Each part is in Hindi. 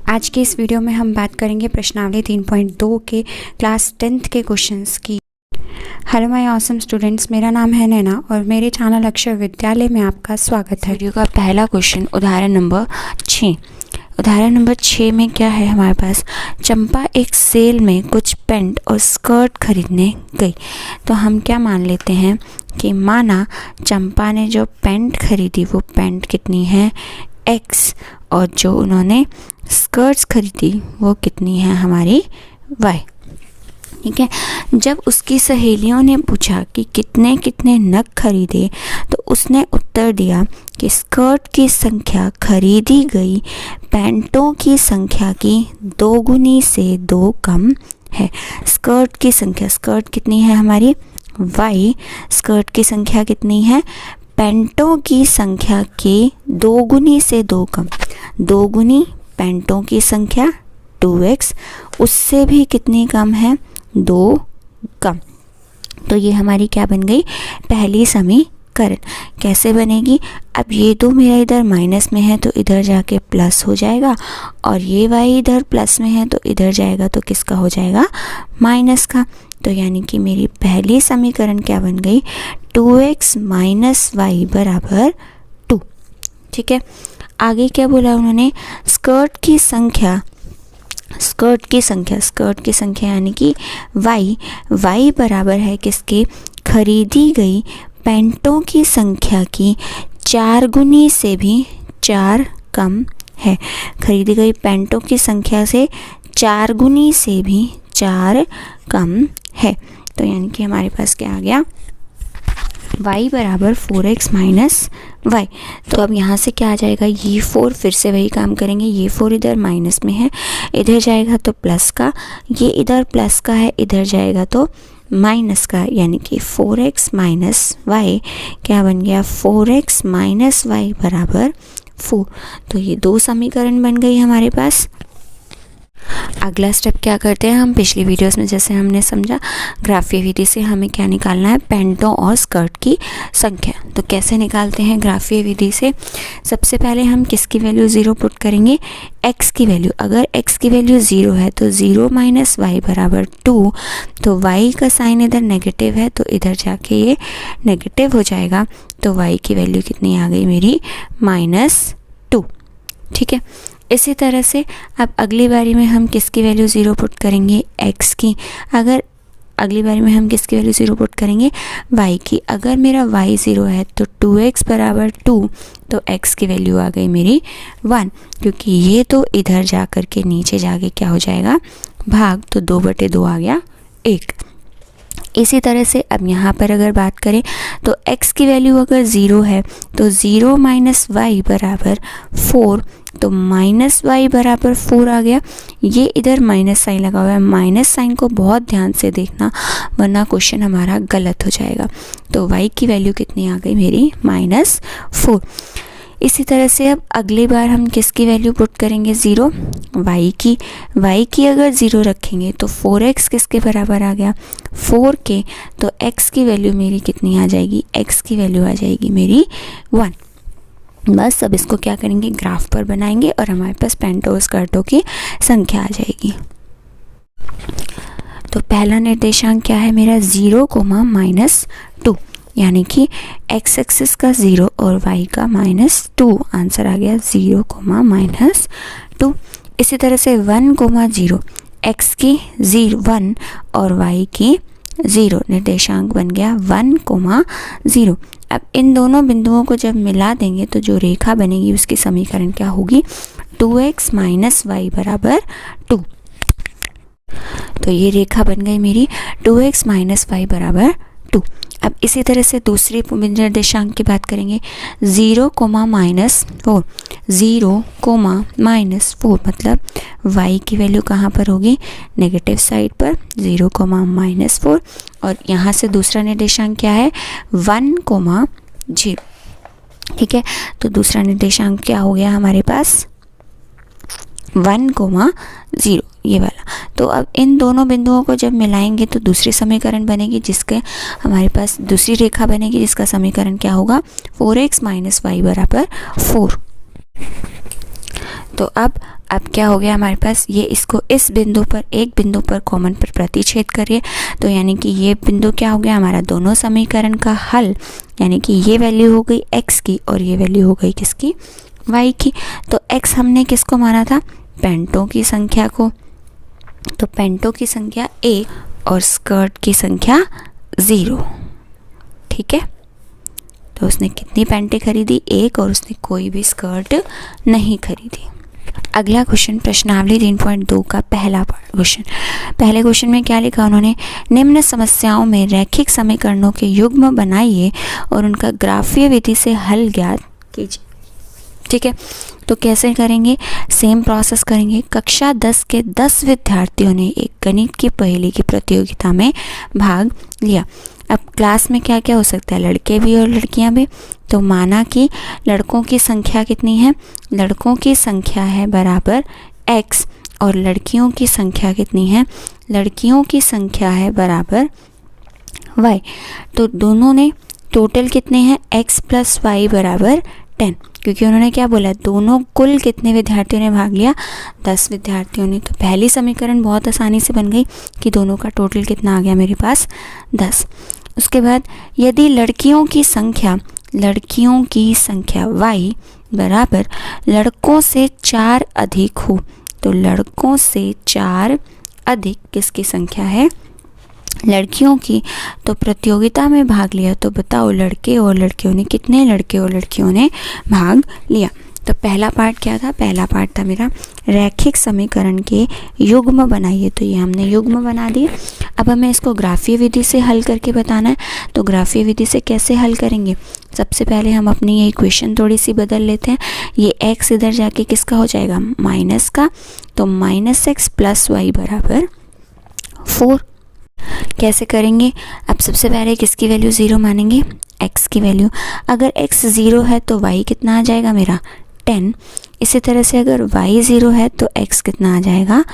आज के इस वीडियो में हम बात करेंगे प्रश्नावली 3.2 के क्लास 10th के क्वेश्चंस की। हेलो माय ऑसम स्टूडेंट्स, मेरा नाम है नैना और मेरे चैनल अक्षर विद्यालय में आपका स्वागत है। वीडियो का पहला क्वेश्चन उदाहरण नंबर 6। उदाहरण नंबर 6 में क्या है हमारे पास, चंपा एक सेल में कुछ पैंट और स्कर्ट खरीदने गई। तो हम क्या मान लेते हैं कि माना चंपा ने जो पैंट खरीदी वो पैंट कितनी है x, और जो उन्होंने स्कर्ट्स खरीदी वो कितनी है हमारी y। ठीक है। जब उसकी सहेलियों ने पूछा कि कितने कितने नग खरीदे तो उसने उत्तर दिया कि स्कर्ट की संख्या खरीदी गई पैंटों की संख्या की दोगुनी से 2 कम है। स्कर्ट की संख्या, स्कर्ट कितनी है हमारी y, स्कर्ट की संख्या कितनी है पैंटों की संख्या के दोगुनी से 2 कम। दोगुनी पैंटों की संख्या 2x, उससे भी कितनी कम है 2 कम। तो ये हमारी क्या बन गई पहली समीकरण। कैसे बनेगी, अब ये दो मेरा इधर माइनस में है तो इधर जाके प्लस हो जाएगा, और ये y इधर प्लस में है तो इधर जाएगा तो किसका हो जाएगा माइनस का। तो यानी कि मेरी पहली समीकरण क्या बन गई 2x माइनस y बराबर 2। ठीक है। आगे क्या बोला उन्होंने, स्कर्ट की संख्या, स्कर्ट की संख्या यानी कि y बराबर है किसके, खरीदी गई पैंटों की संख्या की 4 गुनी से भी 4 कम है। खरीदी गई पैंटों की संख्या से 4 गुनी से भी 4 कम है। तो यानी कि हमारे पास क्या आ गया y बराबर 4x माइनस y। तो अब यहाँ से क्या आ जाएगा, ये 4 फिर से वही काम करेंगे, ये 4 इधर माइनस में है इधर जाएगा तो प्लस का, ये इधर प्लस का है इधर जाएगा तो माइनस का, यानी कि 4x माइनस y क्या बन गया 4x माइनस y बराबर 4। तो ये 2 समीकरण बन गई हमारे पास। अगला स्टेप क्या करते हैं हम, पिछली वीडियोस में जैसे हमने समझा ग्राफीय विधि से हमें क्या निकालना है पैंटों और स्कर्ट की संख्या। तो कैसे निकालते हैं ग्राफीय विधि से, सबसे पहले हम किसकी वैल्यू 0 पुट करेंगे, x की वैल्यू। अगर x की वैल्यू 0 है तो 0 माइनस y बराबर 2। तो y का साइन इधर नेगेटिव है तो इधर जाके ये नेगेटिव हो जाएगा। तो y की वैल्यू कितनी आ गई मेरी -2। ठीक है। इसी तरह से अब अगली बारी में हम किसकी वैल्यू 0 पुट करेंगे, x की। अगर अगली बारी में हम किसकी वैल्यू 0 पुट करेंगे, y की। अगर मेरा y 0 है तो 2x बराबर 2, तो x की वैल्यू आ गई मेरी 1, क्योंकि ये तो इधर जा कर के नीचे जाके क्या हो जाएगा भाग, तो 2/2 आ गया 1। इसी तरह से अब यहाँ पर अगर बात करें तो x की वैल्यू अगर 0 है तो 0 माइनस y बराबर 4, तो माइनस y बराबर 4 आ गया। ये इधर माइनस साइन लगा हुआ है, माइनस साइन को बहुत ध्यान से देखना वरना क्वेश्चन हमारा गलत हो जाएगा। तो y की वैल्यू कितनी आ गई मेरी -4। इसी तरह से अब अगली बार हम किसकी वैल्यू पुट करेंगे 0, y की अगर 0 रखेंगे तो 4x किसके बराबर आ गया 4 के। तो x की वैल्यू मेरी कितनी आ जाएगी, x की वैल्यू आ जाएगी मेरी 1। बस अब इसको क्या करेंगे ग्राफ पर बनाएंगे और हमारे पास पैंटों और स्कर्टों की संख्या आ जाएगी। तो पहला निर्देशांक क्या है मेरा 0, -2, यानी कि x एक्सिस का 0 और y का -2। आंसर आ गया 0, -2। इसी तरह से 1, 0, x की 1 और y की 0, निर्देशांक बन गया 1, 0। अब इन दोनों बिंदुओं को जब मिला देंगे तो जो रेखा बनेगी उसकी समीकरण क्या होगी 2x माइनस y बराबर 2। तो ये रेखा बन गई मेरी 2x माइनस y बराबर 2। अब इसी तरह से दूसरी निर्देशांक की बात करेंगे 0, -4, 0, -4 मतलब y की वैल्यू कहाँ पर होगी नेगेटिव साइड पर 0, -4। और यहाँ से दूसरा निर्देशांक क्या है 1, 0। ठीक है। तो दूसरा निर्देशांक क्या हो गया हमारे पास 1, 0, ये वाला। तो अब इन दोनों बिंदुओं को जब मिलाएंगे तो दूसरी समीकरण बनेगी जिसके हमारे पास दूसरी रेखा बनेगी जिसका समीकरण क्या होगा 4x माइनस y बराबर 4। तो अब क्या हो गया हमारे पास, ये इसको इस बिंदु पर, एक बिंदु पर कॉमन पर प्रतिच्छेद करिए, तो यानी कि ये बिंदु क्या हो गया हमारा, दोनों समीकरण का हल, यानी कि ये वैल्यू हो गई x की और ये वैल्यू हो गई किसकी, y की। तो x हमने किसको माना था, पेंटों की संख्या को, तो पेंटों की संख्या 1 और स्कर्ट की संख्या 0, ठीक है। तो उसने कितनी पैंटें खरीदी, 1, और उसने कोई भी स्कर्ट नहीं खरीदी। अगला क्वेश्चन प्रश्नावली 3.2 का पहला क्वेश्चन। पहले क्वेश्चन में क्या लिखा उन्होंने, निम्न समस्याओं में रैखिक समीकरणों के युग्म बनाइए और उनका ग्राफीय विधि से हल ज्ञात कीजिए, ठीक है। तो कैसे करेंगे, सेम प्रोसेस करेंगे। कक्षा 10 के 10 विद्यार्थियों ने एक गणित की पहेली की प्रतियोगिता में भाग लिया। अब क्लास में क्या क्या हो सकता है, लड़के भी और लड़कियां भी। तो माना कि लड़कों की संख्या कितनी है, लड़कों की संख्या है बराबर x और लड़कियों की संख्या कितनी है, लड़कियों की संख्या है बराबर y। तो दोनों ने टोटल कितने हैं, x प्लस y बराबर 10, क्योंकि उन्होंने क्या बोला, दोनों कुल कितने विद्यार्थियों ने भाग लिया, 10 विद्यार्थियों ने। तो पहली समीकरण बहुत आसानी से बन गई कि दोनों का टोटल कितना आ गया मेरे पास, 10। उसके बाद यदि लड़कियों की संख्या y बराबर लड़कों से 4 अधिक हो, तो लड़कों से 4 अधिक किसकी संख्या है, लड़कियों की। तो प्रतियोगिता में भाग लिया, तो बताओ लड़के और लड़कियों ने, कितने लड़के और लड़कियों ने भाग लिया। तो पहला पार्ट क्या था, पहला पार्ट था मेरा रैखिक समीकरण के युग्म बनाइए, तो ये हमने युग्म बना दिए। अब हमें इसको ग्राफीय विधि से हल करके बताना है। तो ग्राफीय विधि से कैसे हल करेंगे, सबसे पहले हम अपनी ये इक्वेशन थोड़ी सी बदल लेते हैं। ये x इधर जाके किसका हो जाएगा, माइनस का, तो -x प्लस y बराबर 4। कैसे करेंगे, अब सबसे पहले किसकी वैल्यू 0 मानेंगे, x की वैल्यू। अगर x 0 है तो y कितना आ जाएगा मेरा, 10। इसी तरह से अगर y 0 है तो x कितना आ जाएगा,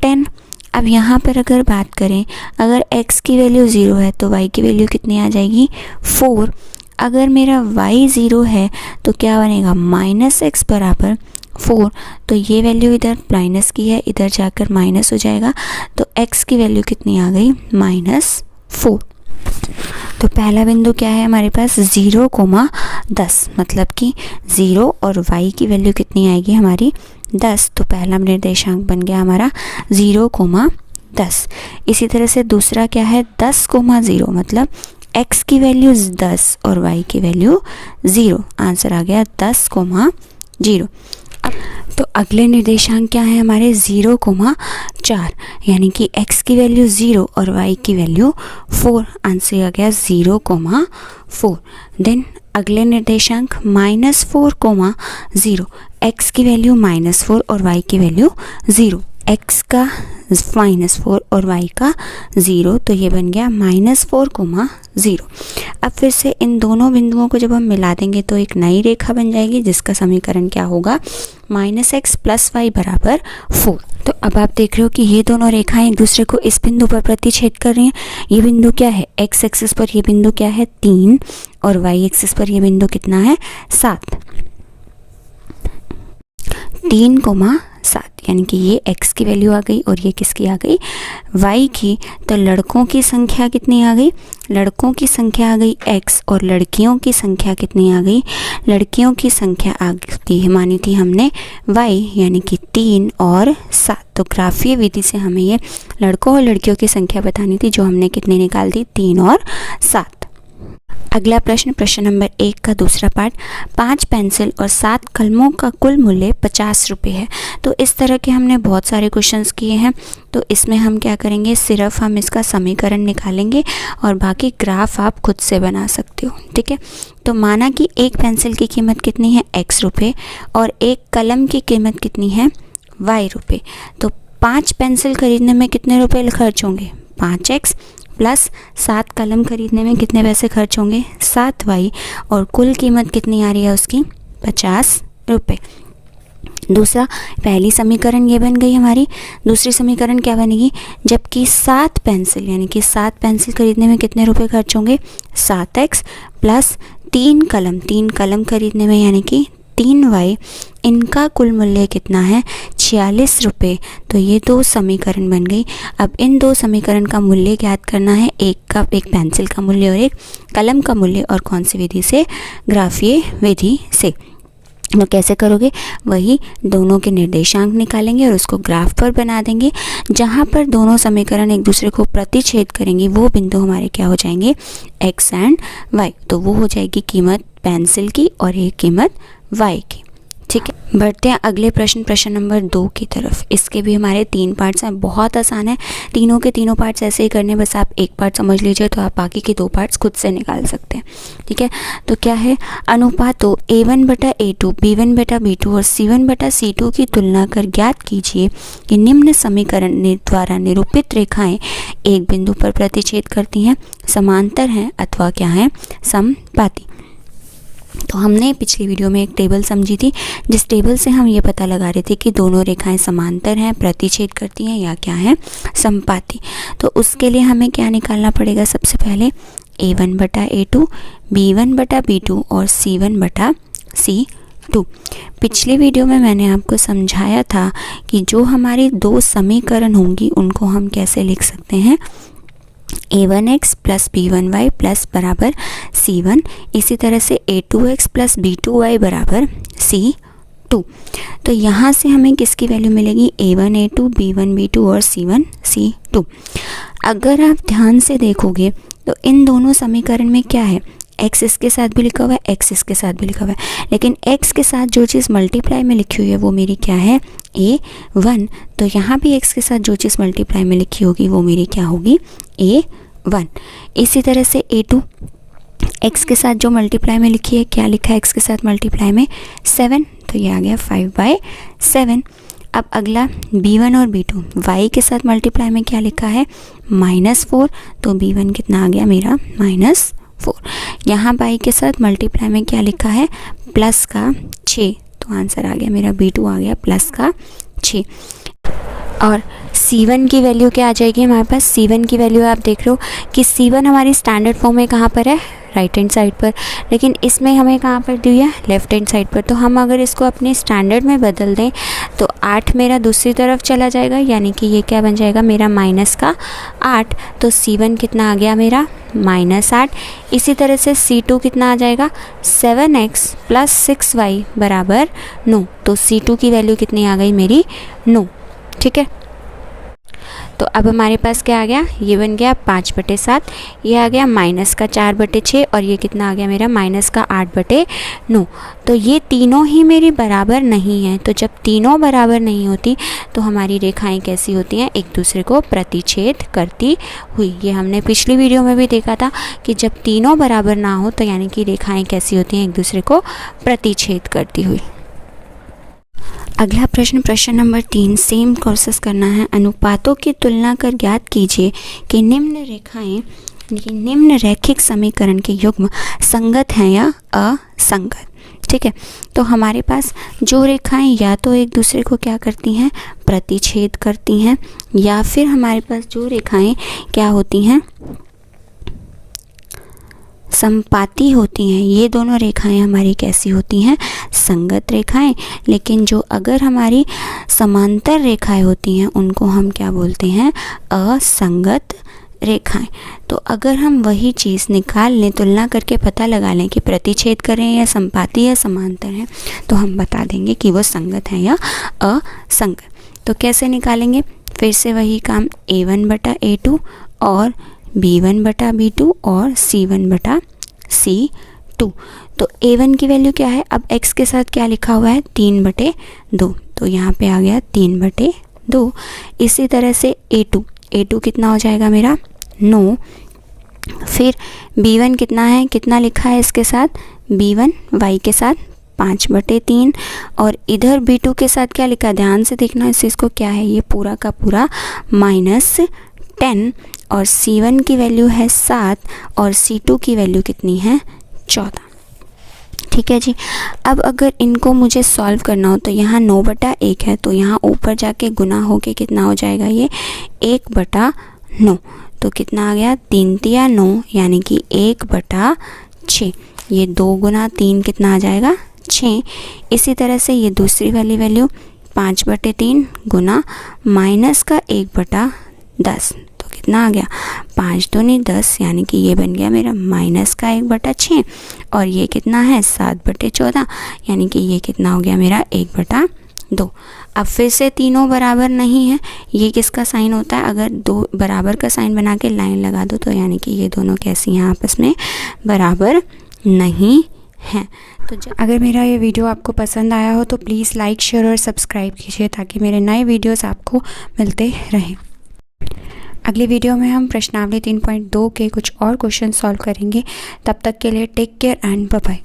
10। अब यहाँ पर अगर बात करें, अगर x की वैल्यू 0 है तो y की वैल्यू कितनी आ जाएगी, 4। अगर मेरा y 0 है तो क्या बनेगा, -x बराबर 4। तो ये वैल्यू इधर माइनस की है, इधर जाकर माइनस हो जाएगा, तो x की वैल्यू कितनी आ गई, -4। तो पहला बिंदु क्या है हमारे पास, 0,10, मतलब कि 0 और y की वैल्यू कितनी आएगी हमारी, 10। तो पहला निर्देशांक बन गया हमारा 0,10। इसी तरह से दूसरा क्या है, 10,0, मतलब x की वैल्यू 10 और y की वैल्यू 0। आंसर आ गया 10,0। अब तो अगले निर्देशांक क्या है हमारे, 0,4, यानी कि x की वैल्यू 0 और y की वैल्यू 4। आंसर आ गया 0,4। देन अगले निर्देशांक -4,0, x की वैल्यू -4 और y की वैल्यू 0। x का -4 और y का 0, तो ये बन गया -4,0। अब फिर से इन दोनों बिंदुओं को जब हम मिला देंगे तो एक नई रेखा बन जाएगी, जिसका समीकरण क्या होगा, -x प्लस y बराबर 4। तो अब आप देख रहे हो कि ये दोनों रेखाएं एक दूसरे को इस बिंदु पर प्रतिच्छेद कर रही हैं। ये बिंदु क्या है, x एक्सिस पर ये बिंदु क्या है, 3, और y एक्सिस पर ये बिंदु कितना है, 7। 3,7, यानी कि ये x की वैल्यू आ गई और ये किसकी आ गई, y की। तो लड़कों की संख्या कितनी आ गई, लड़कों की संख्या आ गई x, और लड़कियों की संख्या कितनी आ गई, लड़कियों की संख्या आ गई मानी थी हमने y, यानी कि 3 और 7। तो ग्राफीय विधि से हमें ये लड़कों और लड़कियों की संख्या बतानी थी, जो हमने कितनी निकाल दी, 3 और 7। अगला प्रश्न, प्रश्न नंबर 1 का दूसरा पार्ट। 5 पेंसिल और 7 कलमों का कुल मूल्य 50 रुपये है। तो इस तरह के हमने बहुत सारे क्वेश्चंस किए हैं। तो इसमें हम क्या करेंगे, सिर्फ हम इसका समीकरण निकालेंगे और बाकी ग्राफ आप खुद से बना सकते हो, ठीक है। तो माना कि एक पेंसिल की कीमत कितनी है, x रुपये, और एक कलम की कीमत कितनी है, y रुपये। तो 5 पेंसिल खरीदने में कितने रुपये खर्च होंगे, 5x, प्लस 7 कलम खरीदने में कितने पैसे खर्च होंगे, 7y, और कुल कीमत कितनी आ रही है उसकी, 50 रुपये। दूसरा, पहली समीकरण ये बन गई हमारी। दूसरी समीकरण क्या बनेगी, जबकि 7 पेंसिल, यानी कि 7 पेंसिल खरीदने में कितने रुपए खर्च होंगे, 7x, प्लस 3 कलम खरीदने में, यानी कि 3y, इनका कुल मूल्य कितना है 46 रुपये। तो ये दो समीकरण बन गई। अब इन दो समीकरण का मूल्य ज्ञात करना है, एक पेंसिल का मूल्य और एक कलम का मूल्य, और कौन सी विधि से, ग्राफीय विधि से। तो कैसे करोगे, वही दोनों के निर्देशांक निकालेंगे और उसको ग्राफ पर बना देंगे। जहाँ पर दोनों समीकरण एक दूसरे को प्रतिच्छेद करेंगे वो बिंदु हमारे क्या हो जाएंगे, x एंड y। तो वो हो जाएगी कीमत पेंसिल की और एक कीमत y की। ठीक है, बढ़ते हैं अगले प्रश्न नंबर 2 की तरफ। इसके भी हमारे 3 पार्ट्स हैं, बहुत आसान है। तीनों के तीनों पार्ट्स ऐसे ही करने, बस आप एक पार्ट समझ लीजिए तो आप बाकी के 2 पार्ट्स खुद से निकाल सकते हैं। ठीक है, तो क्या है, अनुपातों a1/a2, b1/b2 और c1/c2 की तुलना कर ज्ञात कीजिए कि निम्न समीकरण द्वारा निरूपित रेखाएं एक बिंदु पर प्रतिच्छेद करती हैं, समांतर हैं अथवा क्या है, समपाती। तो हमने पिछली वीडियो में एक टेबल समझी थी, जिस टेबल से हम ये पता लगा रहे थे कि दोनों रेखाएं समांतर हैं, प्रतिच्छेद करती हैं या क्या है, समपाती। तो उसके लिए हमें क्या निकालना पड़ेगा, सबसे पहले a1/a2, b1/b2 और c1/c2। पिछली वीडियो में मैंने आपको समझाया था कि जो हमारी दो समीकरण होंगी उनको हम कैसे लिख सकते हैं, a1x प्लस b1y प्लस बराबर c1, इसी तरह से a2x प्लस b2y बराबर c2। तो यहाँ से हमें किसकी वैल्यू मिलेगी, a1 a2 b1 b2 और c1 c2। अगर आप ध्यान से देखोगे तो इन दोनों समीकरण में क्या है, x इसके साथ भी लिखा हुआ है, x इसके साथ भी लिखा हुआ है, लेकिन x के साथ जो चीज़ मल्टीप्लाई में लिखी हुई है वो मेरी क्या है, a1। तो यहाँ भी x के साथ जो चीज़ मल्टीप्लाई में लिखी होगी वो मेरी क्या होगी, a1। इसी तरह से a2, x के साथ जो मल्टीप्लाई में लिखी है, क्या लिखा है x के साथ मल्टीप्लाई में, 7, तो ये आ गया 5/7। अब अगला b1 और b2, y के साथ मल्टीप्लाई में क्या लिखा है, -4, तो b1 कितना आ गया मेरा, -4। यहाँ y के साथ मल्टीप्लाई में क्या लिखा है, प्लस का 6, तो आंसर आ गया मेरा b2 आ गया प्लस का 6। और c1 की वैल्यू क्या आ जाएगी हमारे पास, c1 की वैल्यू आप देख रहे हो कि c1 हमारी स्टैंडर्ड फॉर्म में कहाँ पर है, राइट हैंड साइड पर, लेकिन इसमें हमें कहाँ पर दी है, लेफ्ट हैंड साइड पर। तो हम अगर इसको अपने स्टैंडर्ड में बदल दें तो 8 मेरा दूसरी तरफ चला जाएगा, यानी कि ये क्या बन जाएगा मेरा -8। तो c1 कितना आ गया मेरा, -8। इसी तरह से c2 कितना आ जाएगा, 7x प्लस 6y बराबर 9। तो c2 की वैल्यू कितनी आ गई मेरी, 9। ठीक है, तो अब हमारे पास क्या आ गया, ये बन गया 5/7, ये आ गया -4/6 और ये कितना आ गया मेरा, -8/9। तो ये तीनों ही मेरी बराबर नहीं हैं। तो जब तीनों बराबर नहीं होती तो हमारी रेखाएं कैसी होती हैं, एक दूसरे को प्रतिच्छेद करती हुई। ये हमने पिछली वीडियो में भी देखा था कि जब तीनों बराबर ना हो तो यानी कि रेखाएं कैसी होती हैं, एक दूसरे को प्रतिच्छेद करती हुई। अगला प्रश्न नंबर 3, सेम प्रोसेस करना है। अनुपातों की तुलना कर ज्ञात कीजिए कि निम्न रैखिक समीकरण के युग्म संगत हैं या असंगत। ठीक है, तो हमारे पास जो रेखाएं या तो एक दूसरे को क्या करती हैं, प्रतिच्छेद करती हैं, या फिर हमारे पास जो रेखाएं क्या होती हैं, समपाती होती हैं। ये दोनों रेखाएं हमारी कैसी होती हैं, संगत रेखाएं। लेकिन जो अगर हमारी समांतर रेखाएं होती हैं उनको हम क्या बोलते हैं, असंगत रेखाएं। तो अगर हम वही चीज़ निकाल लें, तुलना करके पता लगा लें कि प्रतिच्छेद कर रहे हैं या समपाती या समांतर हैं, तो हम बता देंगे कि वो संगत है या असंगत। तो कैसे निकालेंगे, फिर से वही काम, a1/a2 और b1/b2 और c1/c2। तो a1 की वैल्यू क्या है, अब x के साथ क्या लिखा हुआ है, 3/2, तो यहाँ पे आ गया 3/2। इसी तरह से a2 कितना हो जाएगा मेरा, 9। फिर b1 कितना है, कितना लिखा है इसके साथ, b1 y के साथ 5/3, और इधर b2 के साथ क्या लिखा, ध्यान से देखना इस चीज़ को, क्या है ये पूरा का पूरा -10, और c1 की वैल्यू है 7 और c2 की वैल्यू कितनी है, 14। ठीक है जी। अब अगर इनको मुझे सॉल्व करना हो तो यहाँ 9/1 है, तो यहाँ ऊपर जाके गुना होके कितना हो जाएगा, ये 1/9। तो कितना आ गया, 3 तिया 9, यानी कि 1/6। ये 2 गुना 3 कितना आ जाएगा, 6। इसी तरह से ये दूसरी वाली वैल्यू 5/3 गुना माइनस का 1/10, तो कितना आ गया 5 दूनी 10, यानी कि ये बन गया मेरा माइनस का 1/6। और ये कितना है 7/14, यानी कि ये कितना हो गया मेरा 1/2। अब फिर से तीनों बराबर नहीं है, ये किसका साइन होता है, अगर दो बराबर का साइन बना के लाइन लगा दो तो यानी कि ये दोनों कैसी हैं आपस में बराबर नहीं हैं। तो अगर मेरा ये वीडियो आपको पसंद आया हो तो प्लीज़ लाइक शेयर और सब्सक्राइब कीजिए ताकि मेरे नए वीडियोस आपको मिलते रहें। अगली वीडियो में हम प्रश्नावली 3.2 के कुछ और क्वेश्चन सॉल्व करेंगे। तब तक के लिए take care and bye bye.